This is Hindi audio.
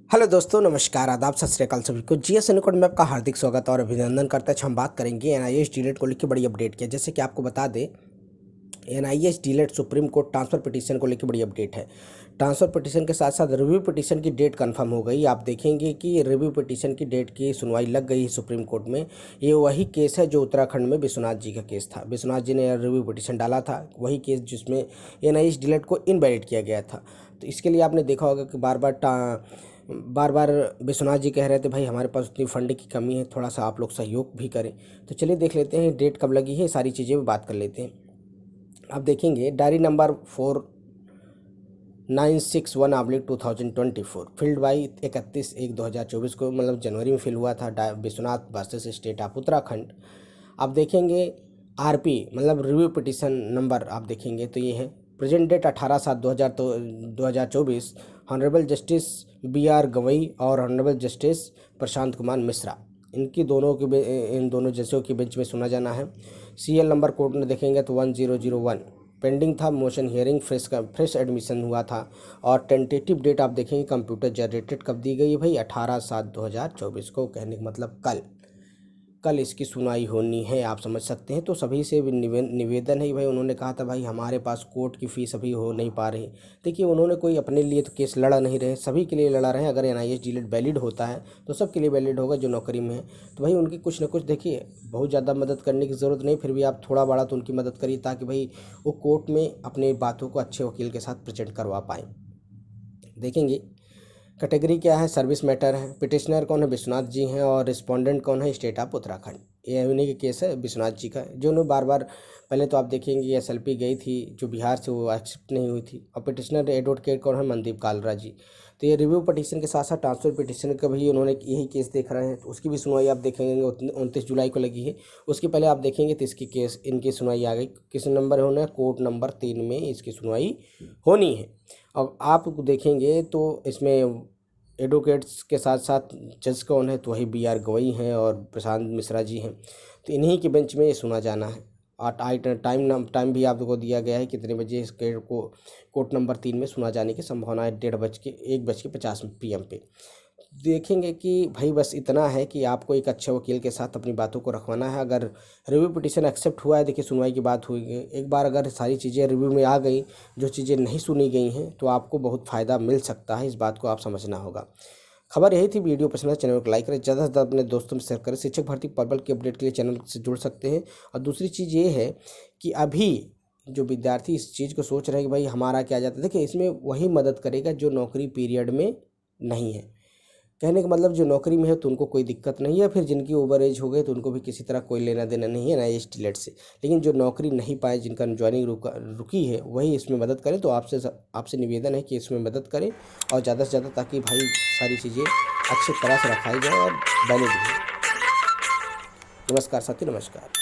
हेलो दोस्तों, नमस्कार, आदाब, सत श्री अकाल सभी को। जीएस एन कोड में आपका हार्दिक स्वागत और अभिनंदन करते हैं। हम बात करेंगे एनआईएस डीलेट को लेकर बड़ी अपडेट किया। जैसे कि आपको बता दें, एनआईएस डीलेट सुप्रीम कोर्ट ट्रांसफ़र पिटीशन को लेकर बड़ी अपडेट है। ट्रांसफ़र पिटीशन के साथ साथ रिव्यू पिटीशन की डेट कंफर्म हो गई। आप देखेंगे कि रिव्यू पिटीशन की डेट की सुनवाई लग गई है सुप्रीम कोर्ट में। ये वही केस है जो उत्तराखंड में विश्वनाथ जी का केस था। विश्वनाथ जी ने रिव्यू पिटीशन डाला था, वही केस जिसमें एनआईएस डीलेट को इनवैलिड किया गया था। तो इसके लिए आपने देखा होगा कि बार बार विश्वनाथ जी कह रहे थे भाई हमारे पास उतनी फंड की कमी है, थोड़ा सा आप लोग सहयोग भी करें। तो चलिए देख लेते हैं डेट कब लगी है, सारी चीज़ें भी बात कर लेते हैं। आप देखेंगे डायरी नंबर 4961/2024 फील्ड बाई 31/1/2024 को, मतलब जनवरी में फिल हुआ था। Vishwanath versus state of Uttarakhand. आप देखेंगे आरपी मतलब रिव्यू पिटीशन नंबर आप देखेंगे तो ये है। Present date 18/7/2024। Honourable Justice BR Gavai और ऑनरेबल जस्टिस प्रशांत कुमार मिश्रा, इन दोनों जजों की बेंच में सुना जाना है। CL नंबर कोर्ट में देखेंगे तो 1001 पेंडिंग था। मोशन हियरिंग फ्रेश एडमिशन हुआ था। और टेंटेटिव डेट आप देखेंगे कंप्यूटर जनरेटेड कब दी गई है भाई, 18/7/2024 को। कहने का मतलब कल इसकी सुनवाई होनी है, आप समझ सकते हैं। तो सभी से निवेदन है भाई, उन्होंने कहा था भाई हमारे पास कोर्ट की फ़ीस अभी हो नहीं पा रही। देखिए, उन्होंने कोई अपने लिए तो केस लड़ा नहीं रहे, सभी के लिए लड़ा रहे हैं। अगर एनआईएस डीलेट वैलिड होता है तो सबके लिए वैलिड होगा जो नौकरी में है। तो भाई उनकी कुछ ना कुछ, देखिए बहुत ज़्यादा मदद करने की ज़रूरत नहीं, फिर भी आप थोड़ा बड़ा तो उनकी मदद करिए ताकि भाई वो कोर्ट में अपनी बातों को अच्छे वकील के साथ प्रेजेंट करवा पाएँ। देखेंगे कैटेगरी क्या है, सर्विस मैटर है। पिटिशनर कौन है, विश्वनाथ जी हैं। और रिस्पोंडेंट कौन है, स्टेट ऑफ उत्तराखंड। ये उन्हीं के केस है, विश्वनाथ जी का, जो उन्होंने बार बार पहले तो आप देखेंगे SLP गई थी जो बिहार से, वो एक्सेप्ट नहीं हुई थी। और पिटिशनर एडवोकेट कौन है, मनदीप कालरा जी। तो ये रिव्यू पिटीशन के साथ साथ ट्रांसफर पिटीशन का भी उन्होंने यही केस देख रहे हैं, तो उसकी भी सुनवाई आप देखेंगे 29 जुलाई को लगी है। उसके पहले आप देखेंगे तो इसकी केस इनकी सुनवाई आ गई। किस नंबर होना है, कोर्ट नंबर 3 में इसकी सुनवाई होनी है। और आप देखेंगे तो इसमें एडवोकेट्स के साथ साथ जज कौन है, तो वही BR गवई हैं और प्रशांत मिश्रा जी हैं। तो इन्हीं के बेंच में ये सुना जाना है। और टाइम भी आपको दिया गया है कितने बजे इस केस को कोर्ट नंबर 3 में सुना जाने की संभावना है, 1:50 PM पे। देखेंगे कि भाई बस इतना है कि आपको एक अच्छे वकील के साथ अपनी बातों को रखवाना है। अगर रिव्यू पिटीशन एक्सेप्ट हुआ है, देखिए सुनवाई की बात हुई है, एक बार अगर सारी चीज़ें रिव्यू में आ गई, जो चीज़ें नहीं सुनी गई हैं, तो आपको बहुत फ़ायदा मिल सकता है। इस बात को आप समझना होगा। खबर यही थी। वीडियो पसंद है चैनल को लाइक करें, ज़्यादा से ज़्यादा अपने दोस्तों में शेयर करें। शिक्षक भर्ती पर्पल की अपडेट के लिए चैनल से जुड़ सकते हैं। और दूसरी चीज़ ये है कि अभी जो विद्यार्थी इस चीज़ को सोच रहे हैं कि भाई हमारा क्या जाता है, देखिए इसमें वही मदद करेगा जो नौकरी पीरियड में नहीं है। कहने का मतलब जो नौकरी में है तो उनको कोई दिक्कत नहीं है, फिर जिनकी ओवर एज हो गई तो उनको भी किसी तरह कोई लेना देना नहीं है एनआईएस डीलेट से। लेकिन जो नौकरी नहीं पाए, जिनका ज्वाइनिंग रुकी है, वही इसमें मदद करें। तो आपसे निवेदन है कि इसमें मदद करें और ज़्यादा से ज़्यादा, ताकि भाई सारी चीज़ें अच्छी तरह से रखाई जाए और वैलिड भी। नमस्कार साथी, नमस्कार।